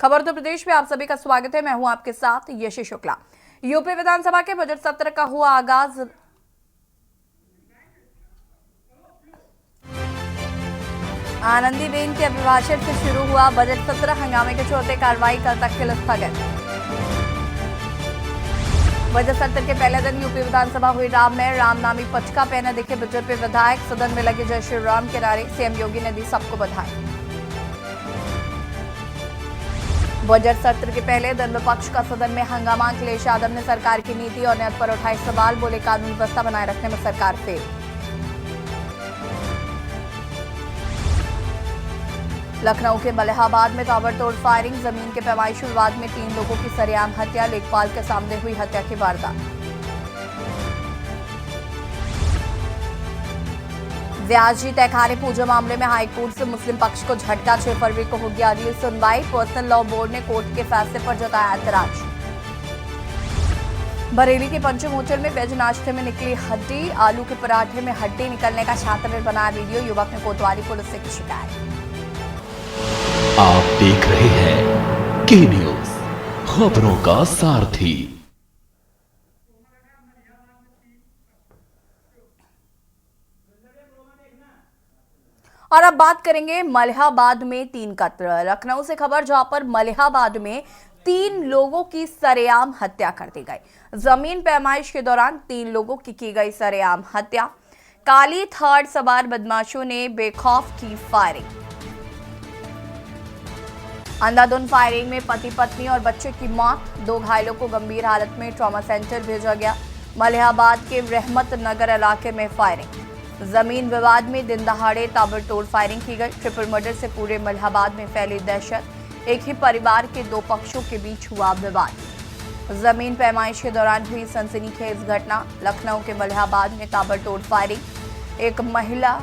खबर उत्तर प्रदेश में आप सभी का स्वागत है। मैं हूं आपके साथ यशी शुक्ला। यूपी विधानसभा के बजट सत्र का हुआ आगाज। आनंदीबेन के अभिभाषण से शुरू हुआ बजट सत्र। हंगामे के चलते कार्रवाई कल तक के लिए स्थगित। बजट सत्र के पहले दिन यूपी विधानसभा हुई राम में रामनामी पचका पहने दिखे बीजेपी विधायक। सदन में लगे जय श्री राम के नारे। सीएम योगी ने दी सबको बधाई। बजट सत्र के पहले दिन विपक्ष का सदन में हंगामा। अखिलेश यादव ने सरकार की नीति और नीति पर उठाए सवाल। बोले कानून व्यवस्था बनाए रखने में सरकार फेल। लखनऊ के मलिहाबाद में ताबड़तोड़ फायरिंग। जमीन के पैमाइशी विवाद में 3 लोगों की सरेआम हत्या। लेखपाल के सामने हुई हत्या की वारदात। व्याजी तहखाने पूजा मामले में हाईकोर्ट से मुस्लिम पक्ष को झटका। 6 फरवरी को होगी अगली सुनवाई। पर्सनल लॉ बोर्ड ने कोर्ट के फैसले पर जताया ऐतराज। बरेली के पंचम होटल में वेज नाश्ते में निकली हड्डी। आलू के पराठे में हड्डी निकलने का छात्र ने बनाया वीडियो। युवक ने कोतवाली पुलिस से की शिकायत। आप देख रहे हैं के न्यूज, खबरों का सारथी। और अब बात करेंगे मलिहाबाद में 3 कत्ल। लखनऊ से खबर, जहां पर मलिहाबाद में 3 लोगों की सरेआम हत्या कर दी गई। जमीन पैमाइश के दौरान 3 लोगों की गई सरेआम हत्या। काली थार सवार बदमाशों ने बेखौफ की फायरिंग। अंधाधुंध फायरिंग में पति पत्नी और बच्चे की मौत। 2 घायलों को गंभीर हालत में ट्रॉमा सेंटर भेजा गया। मलिहाबाद के रहमत नगर इलाके में फायरिंग। जमीन विवाद में दिन दहाड़े ताबड़तोड़ फायरिंग की गई। ट्रिपल मर्डर से पूरे मलिहाबाद में फैली दहशत। एक ही परिवार के 2 पक्षों के बीच हुआ विवाद। जमीन पैमाइश के दौरान हुई सनसनीखेज घटना। लखनऊ के मलिहाबाद में ताबड़तोड़ फायरिंग। एक महिला,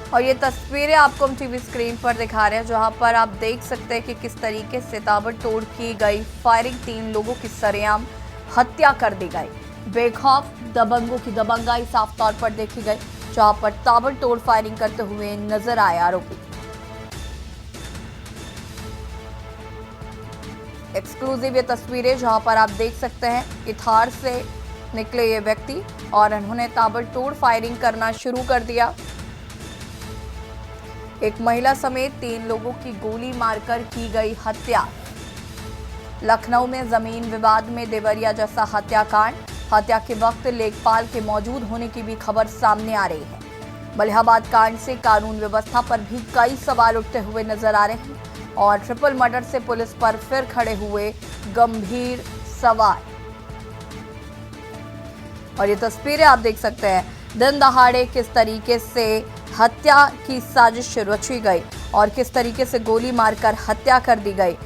और ये तस्वीरें आपको हम टीवी स्क्रीन पर दिखा रहे हैं, जहां पर आप देख सकते हैं कि किस तरीके से ताबड़तोड़ की गई फायरिंग। 3 लोगों की सरेआम हत्या कर दी गई। बेखौफ दबंगों की दबंगाई साफ तौर पर देखी गई, जहां पर ताबड़तोड़ फायरिंग करते हुए नजर आए आरोपी। एक्सक्लूसिव ये तस्वीरें, जहां पर आप देख सकते हैं कि थार से निकले ये व्यक्ति और उन्होंने ताबड़तोड़ फायरिंग करना शुरू कर दिया। एक महिला समेत 3 लोगों की गोली मारकर की गई हत्या। लखनऊ में जमीन विवाद में देवरिया जैसा हत्याकांड। हत्या के वक्त लेखपाल के मौजूद होने की भी खबर सामने आ रही है। मलिहाबाद कांड से कानून व्यवस्था पर भी कई सवाल उठते हुए नजर आ रहे हैं और ट्रिपल मर्डर से पुलिस पर फिर खड़े हुए गंभीर सवाल। और ये तस्वीरें आप देख सकते हैं, दिन दहाड़े किस तरीके से हत्या की साजिश रची गई और किस तरीके से गोली मारकर हत्या कर दी गई।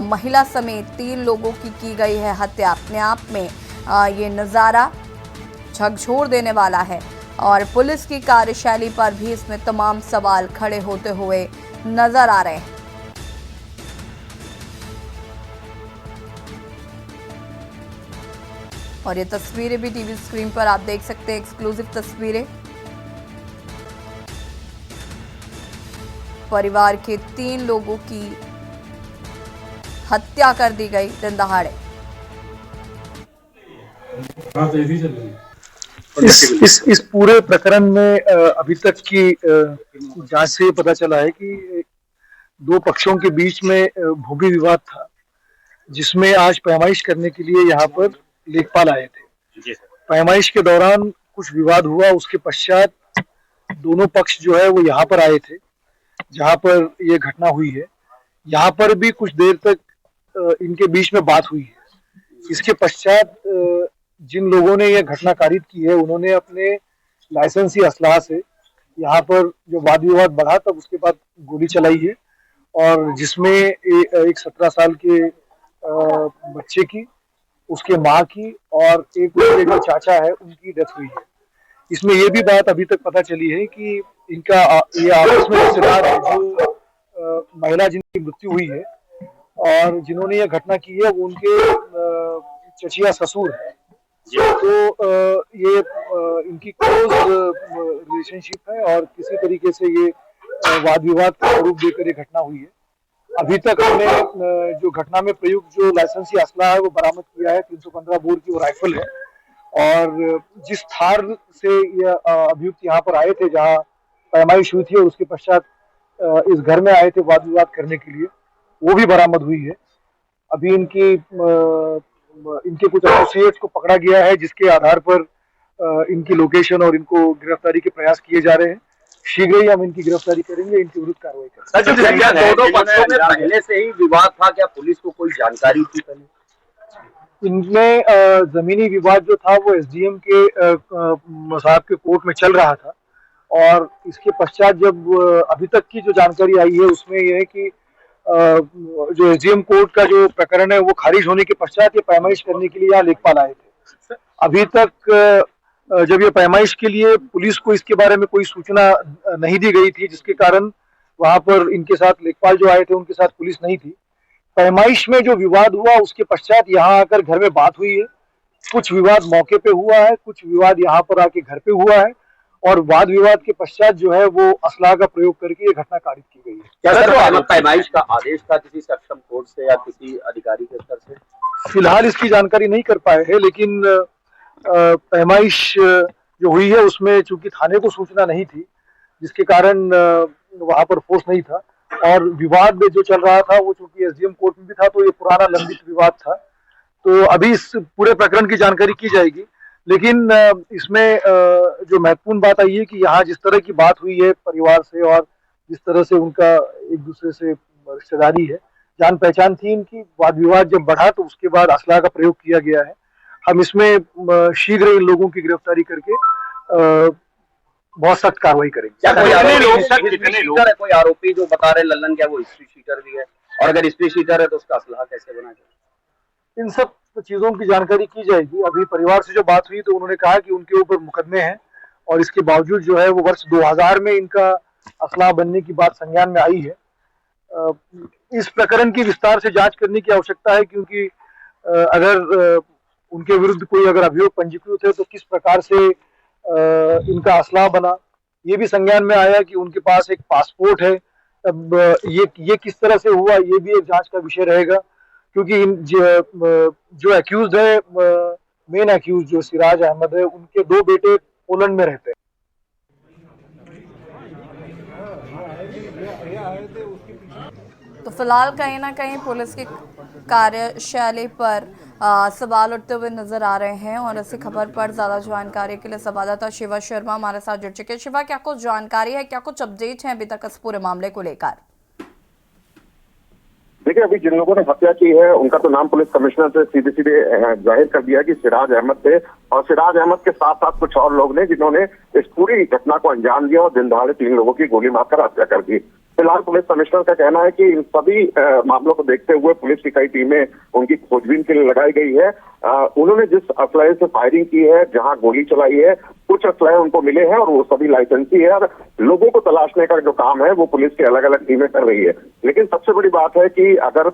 महिला समेत 3 लोगों की गई है हत्या। अपने आप में ये नज़ारा झकझोर देने वाला है और पुलिस की कार्यशैली पर भी इसमें तमाम सवाल खड़े होते हुए नजर आ रहे हैं। और ये तस्वीरें भी टीवी स्क्रीन पर आप देख सकते हैं, एक्सक्लूसिव तस्वीरें। परिवार के 3 लोगों की हत्या कर दी गई दिन दहाड़े। इस पूरे प्रकरण में अभी तक की जांच से पता चला है कि 2 पक्षों के बीच में भूमि विवाद था, जिसमें आज पैमाइश करने के लिए यहाँ पर लेखपाल आए थे। पैमाइश के दौरान कुछ विवाद हुआ। उसके पश्चात दोनों पक्ष जो है वो यहाँ पर आए थे, जहाँ पर ये घटना हुई है। यहाँ पर भी कुछ देर तक इनके बीच में बात हुई है। इसके पश्चात जिन लोगों ने यह घटना कारित की है, उन्होंने अपने लाइसेंसी असलहा से यहाँ पर जो वाद विवाद बढ़ा, तब उसके बाद गोली चलाई है और जिसमें एक 17 साल के बच्चे की, उसके माँ की और एक उसके जो चाचा है उनकी डेथ हुई है। इसमें यह भी बात अभी तक पता चली है कि इनका ये आपस में रिश्तेदार है। जो महिला जिनकी मृत्यु हुई है और जिन्होंने ये घटना की है, वो उनके चचिया ससुर है। तो ये इनकी क्लोज रिलेशनशिप है और किसी तरीके से ये वाद विवाद का स्वरूप देकर ये घटना हुई है। अभी तक हमने जो घटना में प्रयुक्त जो लाइसेंसी असला है वो बरामद किया है। 315 बोर की वो राइफल है। और जिस थार से ये अभियुक्त यहाँ पर आए थे, जहाँ पैमाइश हुई थी, और उसके पश्चात इस घर में आए थे वाद विवाद करने के लिए, वो भी बरामद हुई है। अभी इनके कुछ एसोसिएट्स को पकड़ा गया है, जिसके आधार पर इनकी लोकेशन और इनको गिरफ्तारी के प्रयास किए जा रहे हैं। शीघ्र ही हम इनकी गिरफ्तारी करेंगे, इनके विरुद्ध कार्रवाई करेंगे। क्या दोनों पक्षों में पहले से ही विवाद था? क्या पुलिस को कोई जानकारी थी पहले? इनमें जमीनी विवाद जो था वो एसडीएम के साहब के कोर्ट में चल रहा था। और इसके पश्चात जब अभी तक की जो जानकारी आई है उसमें यह है कि जो एसडीएम कोर्ट का जो प्रकरण है वो खारिज होने के पश्चात ये पैमाइश करने के लिए यहाँ लेखपाल आए थे। अभी तक जब ये पैमाइश के लिए पुलिस को इसके बारे में कोई सूचना नहीं दी गई थी, जिसके कारण वहां पर इनके साथ लेखपाल जो आए थे उनके साथ पुलिस नहीं थी। पैमाइश में जो विवाद हुआ उसके पश्चात यहाँ आकर घर में बात हुई है। कुछ विवाद मौके पे हुआ है, कुछ विवाद यहाँ पर आके घर पे हुआ है, और वाद विवाद के पश्चात जो है वो असला का प्रयोग करके ये घटना कारित की गई है। क्या सर पैमाइश का आदेश था किसी सक्षम कोर्ट से या किसी अधिकारी के स्तर से? फिलहाल इसकी जानकारी नहीं कर पाए हैं, लेकिन पैमाइश जो हुई है उसमें चूंकि थाने को सूचना नहीं थी, जिसके कारण वहां पर फोर्स नहीं था। और विवाद में जो चल रहा था वो चूंकि एसडीएम कोर्ट में भी था, तो ये पुराना लंबित विवाद था। तो अभी इस पूरे प्रकरण की जानकारी की जाएगी। लेकिन इसमें जो महत्वपूर्ण बात आई है कि यहाँ जिस तरह की बात हुई है परिवार से, और जिस तरह से उनका एक दूसरे से रिश्तेदारी है, जान पहचान थी इनकी, वाद विवाद जब बढ़ा तो उसके बाद असला का प्रयोग किया गया है। हम इसमें शीघ्र इन लोगों की गिरफ्तारी करके बहुत सख्त कार्रवाई करेंगे। कोई आरोपी जो बता रहे लल्लन, क्या वो हिस्ट्री शीटर भी है? और अगर हिस्ट्री शीटर है तो उसका असला कैसे बना जाए? इन सब चीजों की जानकारी की जाएगी। अभी परिवार से जो बात हुई तो उन्होंने कहा कि उनके ऊपर मुकदमे हैं, और इसके बावजूद जो है वो वर्ष 2000 में इनका असला बनने की बात संज्ञान में आई है। इस प्रकरण की विस्तार से जांच करने की आवश्यकता है, क्योंकि अगर उनके विरुद्ध कोई अगर अभियोग पंजीकृत है तो किस प्रकार से इनका असला बना, ये भी संज्ञान में आया कि उनके पास एक पासपोर्ट है। अब ये किस तरह से हुआ, ये भी एक जांच का विषय रहेगा, क्योंकि जो एक्यूज्ड है, मेन एक्यूज जो सिराज अहमद है, उनके 2 बेटे पोलैंड में रहते हैं। तो फिलहाल कहीं ना कहीं पुलिस की कार्यशैली पर सवाल उठते हुए नजर आ रहे हैं, और इसी खबर पर ज्यादा जानकारी के लिए संवाददाता शिवा शर्मा हमारे साथ जुड़ चुके हैं। शिवा, क्या कुछ जानकारी है, क्या कुछ अपडेट है अभी तक इस पूरे मामले को लेकर? देखिए, अभी जिन लोगों ने हत्या की है उनका तो नाम पुलिस कमिश्नर से सीधे सीधे जाहिर कर दिया कि सिराज अहमद थे, और सिराज अहमद के साथ साथ कुछ और लोग ने जिन्होंने इस पूरी घटना को अंजाम दिया और दिन दहाड़े 3 लोगों की गोली मारकर हत्या कर दी। फिलहाल पुलिस कमिश्नर का कहना है कि इन सभी मामलों को देखते हुए पुलिस की कई टीमें उनकी खोजबीन के लिए लगाई गई है। उन्होंने जिस असलहे से फायरिंग की है, जहां गोली चलाई है, कुछ असलहे उनको मिले हैं और वो सभी लाइसेंसी है, और लोगों को तलाशने का जो काम है वो पुलिस की अलग अलग टीमें कर रही है। लेकिन सबसे बड़ी बात है कि अगर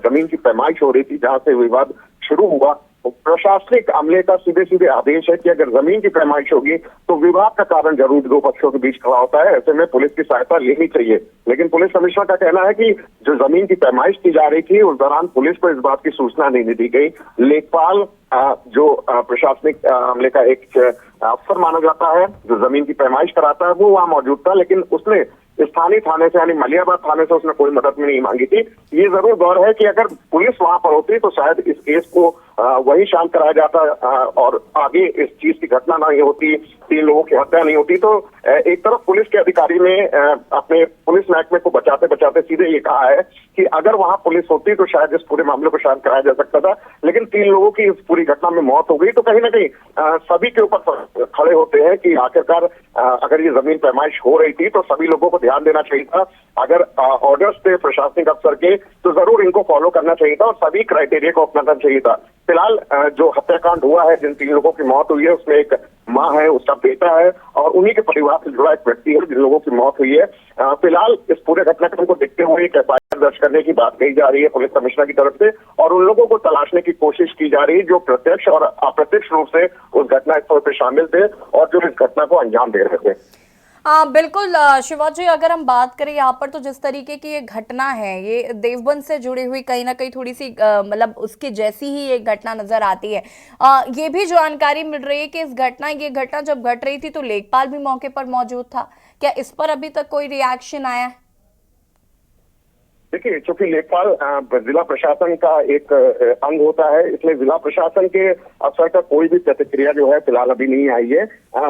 जमीन की पैमाइश हो रही थी जहां से विवाद शुरू हुआ, प्रशासनिक अमले का सीधे सीधे आदेश है कि अगर जमीन की पैमाइश होगी तो विवाद का कारण जरूर 2 पक्षों के बीच खड़ा होता है। ऐसे में पुलिस की सहायता लेनी चाहिए। लेकिन पुलिस कमिश्नर का कहना है कि जो जमीन की पैमाइश की जा रही थी उस दौरान पुलिस को इस बात की सूचना नहीं दी गई। लेखपाल जो प्रशासनिक अमले का एक अफसर माना जाता है, जो जमीन की पैमाइश कराता है, वो वहां मौजूद था, लेकिन उसने स्थानीय थाने से यानी मलियाबाद थाने से उसने कोई मदद नहीं मांगी थी। ये जरूर गौर है कि अगर पुलिस वहां पर होती तो शायद इस केस को वही शांत कराया जाता और आगे इस चीज की घटना नहीं होती, 3 लोगों की हत्या नहीं होती। तो एक तरफ पुलिस के अधिकारी ने अपने पुलिस महकमे को बचाते बचाते सीधे ये कहा है कि अगर वहां पुलिस होती तो शायद इस पूरे मामले को शांत कराया जा सकता था, लेकिन 3 लोगों की इस पूरी घटना में मौत हो गई। तो कहीं ना कहीं सभी के ऊपर खड़े होते हैं कि आखिरकार अगर ये जमीन पैमाइश हो रही थी तो सभी लोगों को ध्यान देना चाहिए था। अगर ऑर्डर्स थे प्रशासनिक अफसर के तो जरूर इनको फॉलो करना चाहिए था और सभी क्राइटेरिया को अपनाना चाहिए था। फिलहाल जो हत्याकांड हुआ है, जिन 3 लोगों की मौत हुई है, उसमें एक माँ है, उसका बेटा है और उन्हीं के परिवार से जुड़ा एक व्यक्ति है जिन लोगों की मौत हुई है। फिलहाल इस पूरे घटनाक्रम को देखते हुए एक एफआईआर दर्ज करने की बात कही जा रही है पुलिस कमिश्नर की तरफ से, और उन लोगों को तलाशने की कोशिश की जा रही है जो प्रत्यक्ष और अप्रत्यक्ष रूप से उस घटना स्थल पर शामिल थे और जो इस घटना को अंजाम दे रहे थे। बिल्कुल शिवा जी, अगर हम बात करें यहाँ पर तो जिस तरीके की ये घटना है, ये देवबंद से जुड़ी हुई कहीं ना कहीं थोड़ी सी मतलब उसकी जैसी ही एक घटना नजर आती है। ये भी जानकारी मिल रही है कि ये घटना जब घट रही थी तो लेखपाल भी मौके पर मौजूद था। क्या इस पर अभी तक कोई रिएक्शन आया है? देखिए, चूंकि लेखपाल जिला प्रशासन का एक अंग होता है, इसलिए जिला प्रशासन के अफसर का कोई भी प्रतिक्रिया जो है फिलहाल अभी नहीं आई है।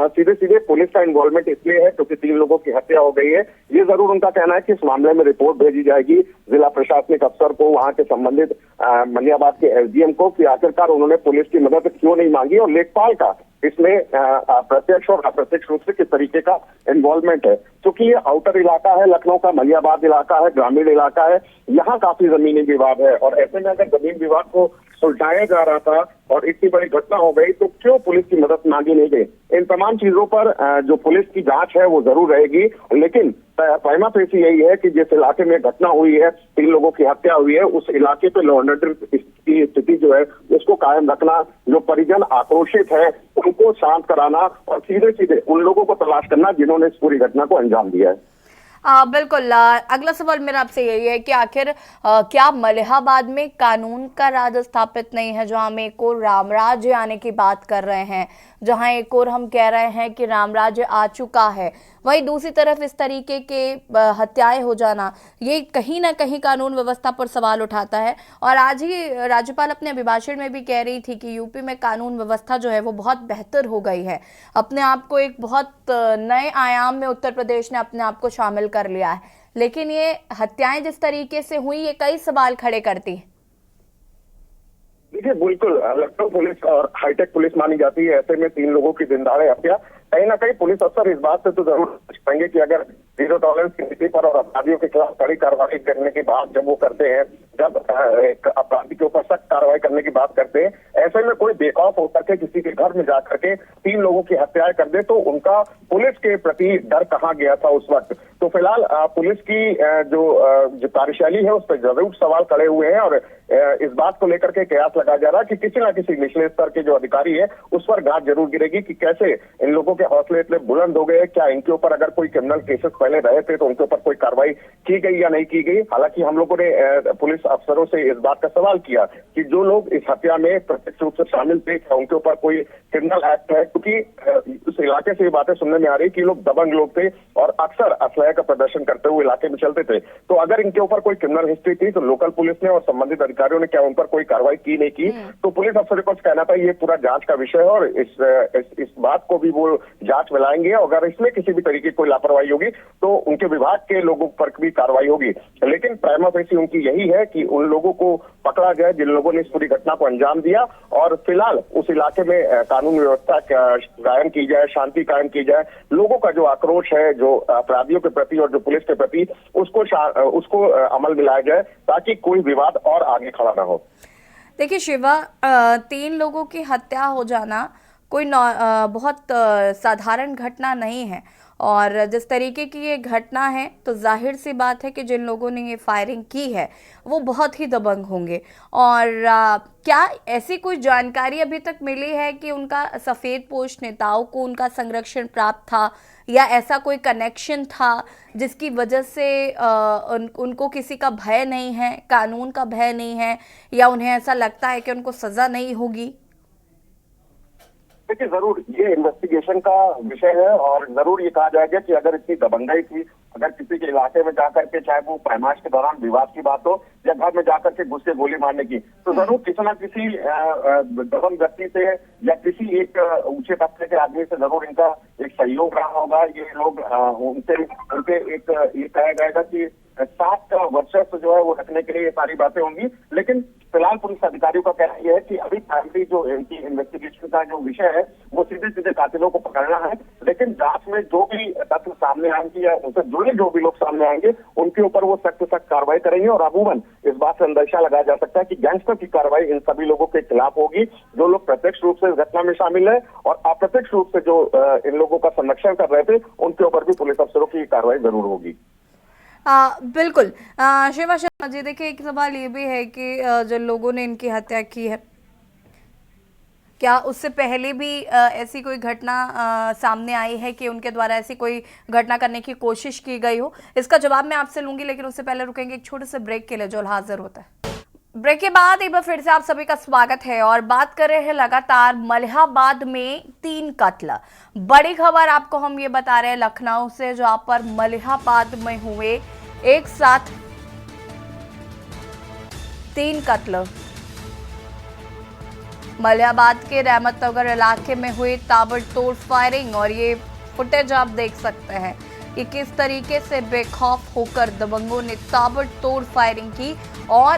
सीधे सीधे पुलिस का इन्वॉल्वमेंट इसलिए है क्योंकि 3 लोगों की हत्या हो गई है। ये जरूर उनका कहना है कि इस मामले में रिपोर्ट भेजी जाएगी जिला प्रशासनिक अफसर को, वहां के संबंधित मलियाबाद के एसडीएम को, कि आखिरकार उन्होंने पुलिस की मदद क्यों नहीं मांगी और लेखपाल का इसमें प्रत्यक्ष और अप्रत्यक्ष रूप से किस तरीके का इन्वॉल्वमेंट है। क्योंकि ये आउटर इलाका है, लखनऊ का मलियाबाद इलाका है, ग्रामीण इलाका है, यहाँ काफी जमीनी विवाद है और ऐसे में अगर जमीन विवाद को सुलझाया जा रहा था और इतनी बड़ी घटना हो गई तो क्यों पुलिस की मदद मांगी नहीं गई। इन तमाम चीजों पर जो पुलिस की जांच है वो जरूर रहेगी, लेकिन प्राइमा फेसी यही है कि जिस इलाके में घटना हुई है, 3 लोगों की हत्या हुई है, उस इलाके पे लॉ एंड ऑर्डर की स्थिति जो है उसको कायम रखना, जो परिजन आक्रोशित है उनको शांत कराना और सीधे सीधे उन लोगों को तलाश करना जिन्होंने इस पूरी घटना को अंजाम दिया है। बिल्कुल। अगला सवाल मेरा आपसे यही है कि आखिर क्या मलिहाबाद में कानून का राज स्थापित नहीं है, जहां हम एक और रामराज्य आने की बात कर रहे हैं, जहां एक और हम कह रहे हैं कि रामराज्य आ चुका है, वहीं दूसरी तरफ इस तरीके के हत्याएं हो जाना, ये कहीं ना कहीं कानून व्यवस्था पर सवाल उठाता है। और आज ही राज्यपाल अपने अभिभाषण में भी कह रही थी कि यूपी में कानून व्यवस्था जो है वो बहुत बेहतर हो गई है, अपने आप को एक बहुत नए आयाम में उत्तर प्रदेश ने अपने आप को शामिल कर लिया है। लेकिन ये हत्याएं जिस तरीके से हुई, ये कई सवाल खड़े करती है। देखिए, बिल्कुल लखनऊ पुलिस और हाईटेक पुलिस मानी जाती है, ऐसे में 3 लोगों की दिनदहाड़े हत्या, कहीं ना कहीं पुलिस अफसर इस बात से तो जरूर पाएंगे कि अगर जीरो टॉलरेंस की नीति पर और अपराधियों के खिलाफ कड़ी कार्रवाई करने की बात जब वो करते हैं, जब एक अपराधी के ऊपर सख्त कार्रवाई करने की बात करते हैं, ऐसे में कोई बेखौफ होकर के किसी के घर में जाकर के 3 लोगों की हत्याएं कर दे तो उनका पुलिस के प्रति डर कहाँ गया था उस वक्त। तो फिलहाल पुलिस की जो कार्यशैली है उस पर जरूर सवाल खड़े हुए हैं और इस बात को लेकर के कयास लगाया जा रहा है कि किसी न किसी निचले स्तर के जो अधिकारी है उस पर गाज जरूर गिरेगी कि कैसे इन लोगों के हौसले इतने बुलंद हो गए, क्या इनके ऊपर अगर कोई क्रिमिनल केसेस पहले रहे थे तो उनके ऊपर कोई कार्रवाई की गई या नहीं की गई। हालांकि हम लोगों ने पुलिस अफसरों से इस बात का सवाल किया कि जो लोग इस हत्या में प्रत्यक्ष रूप से शामिल थे क्या उनके ऊपर कोई क्रिमिनल एक्ट है, क्योंकि उस इलाके से ये बातें सुनने में आ रही कि लोग दबंग लोग थे और अक्सर असलहे का प्रदर्शन करते हुए इलाके में चलते थे। तो अगर इनके ऊपर कोई क्रिमिनल हिस्ट्री थी तो लोकल पुलिस ने और संबंधित अधिकारियों ने क्या उन पर कोई कार्रवाई की नहीं की। तो पुलिस अफसर को कहना था ये पूरा जांच का विषय है और इस बात को भी वो जांच में लाएंगे। अगर इसमें किसी भी तरीके की कोई लापरवाही होगी तो उनके विभाग के लोगों पर भी कार्रवाई होगी। लेकिन प्राइमा फेसी उनकी यही है कि उन लोगों को पकड़ा जाए जिन लोगों ने इस पूरी घटना को अंजाम दिया और फिलहाल उस इलाके में कानून व्यवस्था कायम की जाए, शांति कायम की जाए, लोगों का जो आक्रोश है जो अपराधियों के प्रति और जो पुलिस के प्रति उसको अमल में लाया जाए ताकि कोई विवाद और आगे खड़ा ना हो। देखिए शिवा, 3 लोगों की हत्या हो जाना कोई बहुत साधारण घटना नहीं है और जिस तरीके की ये घटना है तो जाहिर सी बात है कि जिन लोगों ने ये फायरिंग की है वो बहुत ही दबंग होंगे। और क्या ऐसी कोई जानकारी अभी तक मिली है कि उनका सफ़ेद पोश नेताओं को उनका संरक्षण प्राप्त था या ऐसा कोई कनेक्शन था जिसकी वजह से उनको किसी का भय नहीं है, कानून का भय नहीं है, या उन्हें ऐसा लगता है कि उनको सज़ा नहीं होगी? देखिए, जरूर ये इन्वेस्टिगेशन का विषय है और जरूर ये कहा जाएगा कि अगर इतनी दबंगाई थी, अगर किसी के इलाके में जाकर के चाहे वो पैमाइश के दौरान विवाद की बात हो या घर में जाकर के घुस के गोली मारने की, तो जरूर किसी न किसी दबंग व्यक्ति से या किसी एक ऊंचे तबके के आदमी से जरूर इनका एक सहयोग रहा होगा। ये लोग उनके एक ये कहा जाएगा कि साथ का वर्चस्व जो है वो रखने के लिए ये सारी बातें होंगी। लेकिन फिलहाल पुलिस अधिकारियों का कहना यह है कि अभी प्राइमरी जो इनकी इन्वेस्टिगेशन का जो विषय है वो सीधे सीधे कातिलों को पकड़ना है। लेकिन जांच में जो भी तथ्य सामने आएंगे या उनसे जुड़े जो भी लोग सामने आएंगे उनके ऊपर वो सख्त कार्रवाई करेंगे और अमूमन इस बात से अंदेशा लगाया जा सकता है कि गैंगस्टर की कार्रवाई इन सभी लोगों के खिलाफ होगी जो लोग प्रत्यक्ष रूप से इस घटना में शामिल है और अप्रत्यक्ष रूप से जो इन लोगों का संरक्षण कर रहे थे उनके ऊपर भी पुलिस अफसरों की कार्रवाई जरूर होगी। बिल्कुल। शिवा शर्मा जी, देखिए एक सवाल ये भी है कि जिन लोगों ने इनकी हत्या की है क्या उससे पहले भी ऐसी कोई घटना सामने आई है कि उनके द्वारा ऐसी कोई घटना करने की कोशिश की गई हो? इसका जवाब मैं आपसे लूंगी, लेकिन उससे पहले रुकेंगे एक छोटे से ब्रेक के लिए जो हाजिर होता है। ब्रेक के बाद एक बार फिर से आप सभी का स्वागत है और बात कर रहे हैं लगातार मलिहाबाद में 3 कत्ल। बड़ी खबर आपको हम ये बता रहे हैं लखनऊ से, जहां पर मलिहाबाद में हुए एक साथ 3 कत्ल। मलिहाबाद के रहमत नगर इलाके में हुई ताबड़तोड़ फायरिंग और ये फुटेज आप देख सकते हैं कि किस तरीके से बेखौफ होकर दबंगों ने ताबड़तोड़ फायरिंग की और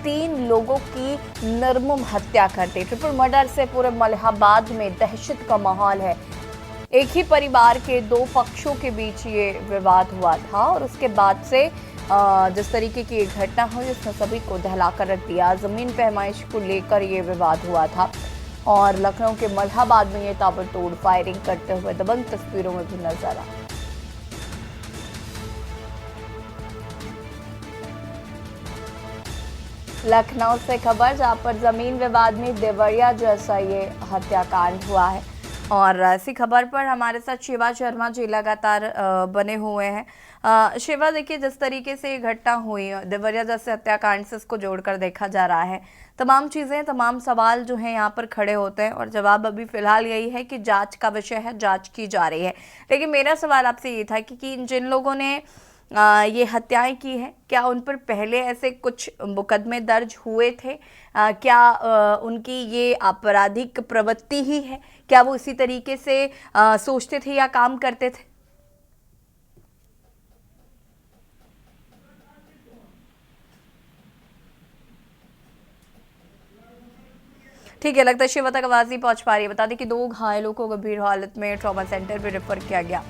3 लोगों की निर्मम हत्या कर दी। ट्रिपल मर्डर से पूरे मलिहाबाद में दहशत का माहौल है। एक ही परिवार के 2 पक्षों के बीच ये विवाद हुआ था और उसके बाद से जिस तरीके की घटना हुई उसने सभी को दहला कर रख दिया। जमीन पैमाइश को लेकर ये विवाद हुआ था और लखनऊ के मलिहाबाद में ये ताबड़तोड़ फायरिंग करते हुए दबंग तस्वीरों में भी नजर आया। लखनऊ से खबर, जहां पर जमीन विवाद में देवरिया जैसा ये हत्याकांड हुआ है और ऐसी खबर पर हमारे साथ शिवा शर्मा जी लगातार बने हुए हैं। शिवा, देखिए जिस तरीके से ये घटना हुई देवरिया जैसे हत्याकांड से इसको जोड़कर देखा जा रहा है, तमाम चीज़ें, तमाम सवाल जो हैं यहाँ पर खड़े होते हैं और जवाब अभी फिलहाल यही है कि जांच का विषय है, जांच की जा रही है। लेकिन मेरा सवाल आपसे ये था कि जिन लोगों ने ये हत्याएं की हैं, क्या उन पर पहले ऐसे कुछ मुकदमे दर्ज हुए थे? क्या उनकी ये आपराधिक प्रवृत्ति ही है? क्या वो इसी तरीके से सोचते थे या काम करते थे? ठीक है, लगता है शिवा तक आवाज नहीं पहुंच पा रही है। बता दें कि 2 घायलों को गंभीर हालत में ट्रॉमा सेंटर में रेफर किया गया।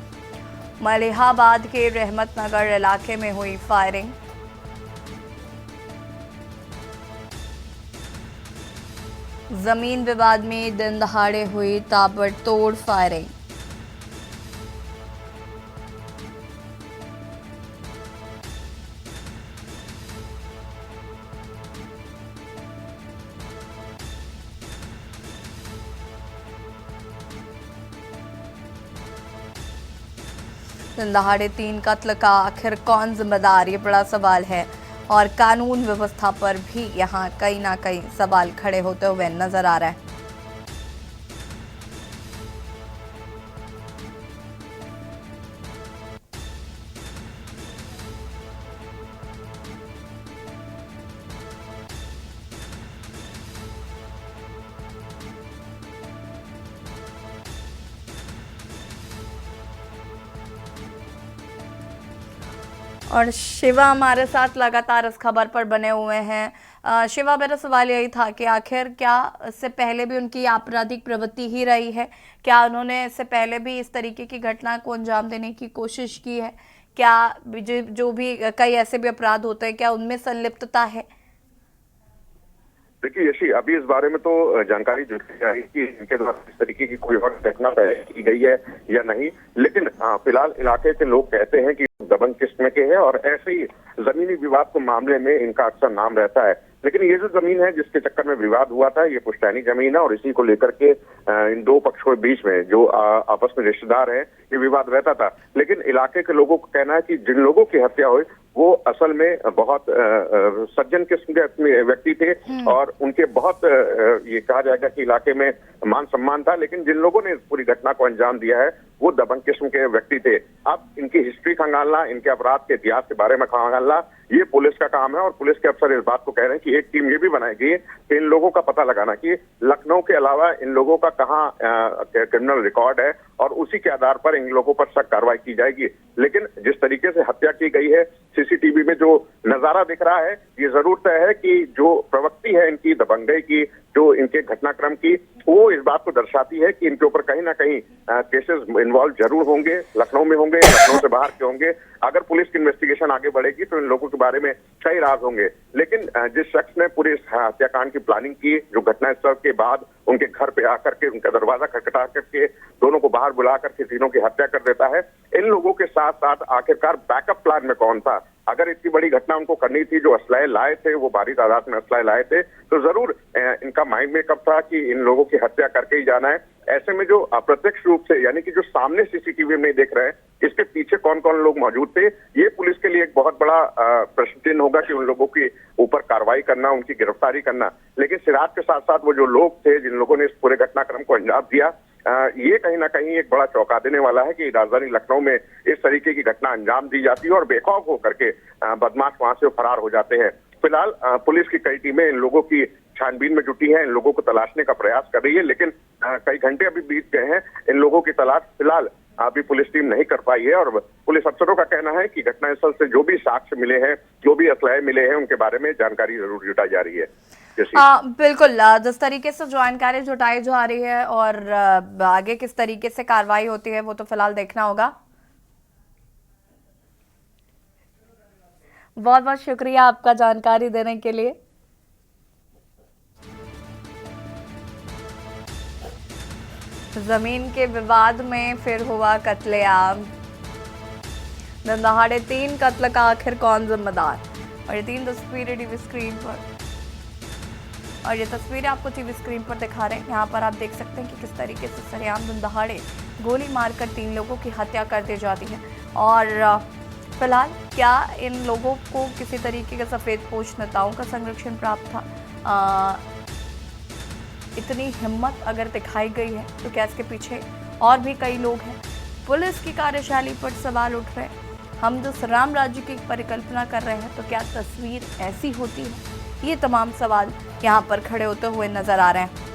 मलिहाबाद के रहमत नगर इलाके में हुई फायरिंग। जमीन विवाद में दिन दहाड़े हुई ताबड़तोड़ फायरिंग। दिन दहाड़े 3 कत्ल का आखिर कौन जिम्मेदार, ये बड़ा सवाल है और कानून व्यवस्था पर भी यहाँ कहीं ना कहीं सवाल खड़े होते हुए नजर आ रहा है। और शिवा हमारे साथ लगातार इस खबर पर बने हुए हैं। शिवा, मेरा सवाल यही था कि आखिर क्या इससे पहले भी उनकी आपराधिक प्रवृत्ति ही रही है? क्या उन्होंने इससे पहले भी इस तरीके की घटना को अंजाम देने की कोशिश की है? क्या जो भी कई ऐसे भी अपराध होते हैं, क्या उनमें संलिप्तता है? देखिए यशी, अभी इस बारे में तो जानकारी जुटी जा रही कि इनके द्वारा इस तरीके की कोई और घटना तय की गई है या नहीं, लेकिन फिलहाल इलाके के लोग कहते हैं कि दबंग किस्म के हैं और ऐसे ही जमीनी विवाद के मामले में इनका अक्सर नाम रहता है। लेकिन ये जो जमीन है जिसके चक्कर में विवाद हुआ था, ये पुश्तैनी जमीन है और इसी को लेकर के इन 2 पक्षों के बीच में जो आपस में रिश्तेदार हैं, ये विवाद रहता था। लेकिन इलाके के लोगों का कहना है कि जिन लोगों की हत्या हुई वो असल में बहुत सज्जन किस्म के व्यक्ति थे और उनके बहुत ये कहा जाएगा कि इलाके में मान सम्मान था। लेकिन जिन लोगों ने इस पूरी घटना को अंजाम दिया है वो दबंग किस्म के व्यक्ति थे। अब इनकी हिस्ट्री खंगालना, इनके अपराध के इतिहास के बारे में खंगालना, ये पुलिस का काम है और पुलिस के अफसर इस बात को कह रहे हैं कि एक टीम ये भी बनाई गई है कि इन लोगों का पता लगाना कि लखनऊ के अलावा इन लोगों का कहाँ क्रिमिनल रिकॉर्ड है और उसी के आधार पर इन लोगों पर सख्त कार्रवाई की जाएगी। लेकिन जिस तरीके से हत्या की गई है, सीसीटीवी में जो नजारा दिख रहा है, ये जरूर तय है कि जो प्रवृत्ति है इनकी दबंगई की, जो इनके घटनाक्रम की, वो इस बात को दर्शाती है कि इनके ऊपर कहीं ना कहीं केसेस इन्वॉल्व जरूर होंगे, लखनऊ में होंगे, लखनऊ से बाहर के होंगे। अगर पुलिस की इन्वेस्टिगेशन आगे बढ़ेगी तो इन लोगों के बारे में कई राज होंगे। लेकिन जिस शख्स ने पूरे हत्याकांड की प्लानिंग की, जो घटनास्थल के बाद उनके घर पे आकर के उनका दरवाजा खटखटा करके दोनों को बाहर बुला करके तीनों की हत्या कर देता है, इन लोगों के साथ साथ आखिरकार बैकअप प्लान में कौन था, अगर इतनी बड़ी घटना उनको करनी थी, जो असलाहे लाए थे वो भारी तादाद में असलाहे लाए थे, तो जरूर इनका माइंड में कब था कि इन लोगों की हत्या करके ही जाना है। ऐसे में जो अप्रत्यक्ष रूप से, यानी कि जो सामने सीसीटीवी में नहीं देख रहे हैं, इसके पीछे कौन कौन लोग मौजूद थे, ये पुलिस के लिए एक बहुत बड़ा प्रश्न चिन्ह होगा कि उन लोगों के ऊपर कार्रवाई करना, उनकी गिरफ्तारी करना। लेकिन सिराज के साथ साथ वो जो लोग थे जिन लोगों ने इस पूरे घटनाक्रम को अंजाम दिया, ये कहीं ना कहीं एक बड़ा चौंका देने वाला है कि राजधानी लखनऊ में इस तरीके की घटना अंजाम दी जाती है और बेखौफ होकर के बदमाश वहां से फरार हो जाते हैं। फिलहाल पुलिस की कई टीमें इन लोगों की छानबीन में जुटी हैं, इन लोगों को तलाशने का प्रयास कर रही है, लेकिन कई घंटे अभी बीत गए हैं, इन लोगों की तलाश फिलहाल अभी पुलिस टीम नहीं कर पाई है। और पुलिस अफसरों का कहना है कि घटनास्थल से जो भी साक्ष्य मिले हैं, जो भी असलाहे मिले हैं, उनके बारे में जानकारी जरूर जुटाई जा रही है। बिल्कुल, जिस तरीके से जानकारी जुटाई जा रही है और आगे किस तरीके से कार्रवाई होती है वो तो फिलहाल देखना होगा। बहुत बहुत शुक्रिया आपका जानकारी देने के लिए। जमीन के विवाद में फिर हुआ कत्लेआम। दिन दहाड़े 3 कत्ल का आखिर कौन जिम्मेदार, और ये 3 तस्वीरें टीवी स्क्रीन पर, और ये तस्वीरें आपको टीवी स्क्रीन पर दिखा रहे हैं। यहाँ पर आप देख सकते हैं कि किस तरीके से सरेआम दिन दहाड़े गोली मारकर 3 लोगों की हत्या कर दी जाती है। और फिलहाल क्या इन लोगों को किसी तरीके के सफेदपोश नेताओं का संरक्षण प्राप्त था? इतनी हिम्मत अगर दिखाई गई है तो क्या इसके पीछे और भी कई लोग हैं? पुलिस की कार्यशैली पर सवाल उठ रहे हैं। हम जिस राम राज्य की परिकल्पना कर रहे हैं तो क्या तस्वीर ऐसी होती है? ये तमाम सवाल यहाँ पर खड़े होते हुए नजर आ रहे हैं।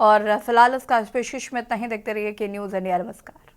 और फिलहाल इसका पेशिश में इतना ही। देखते रहिए के न्यूज़ इंडिया। नमस्कार।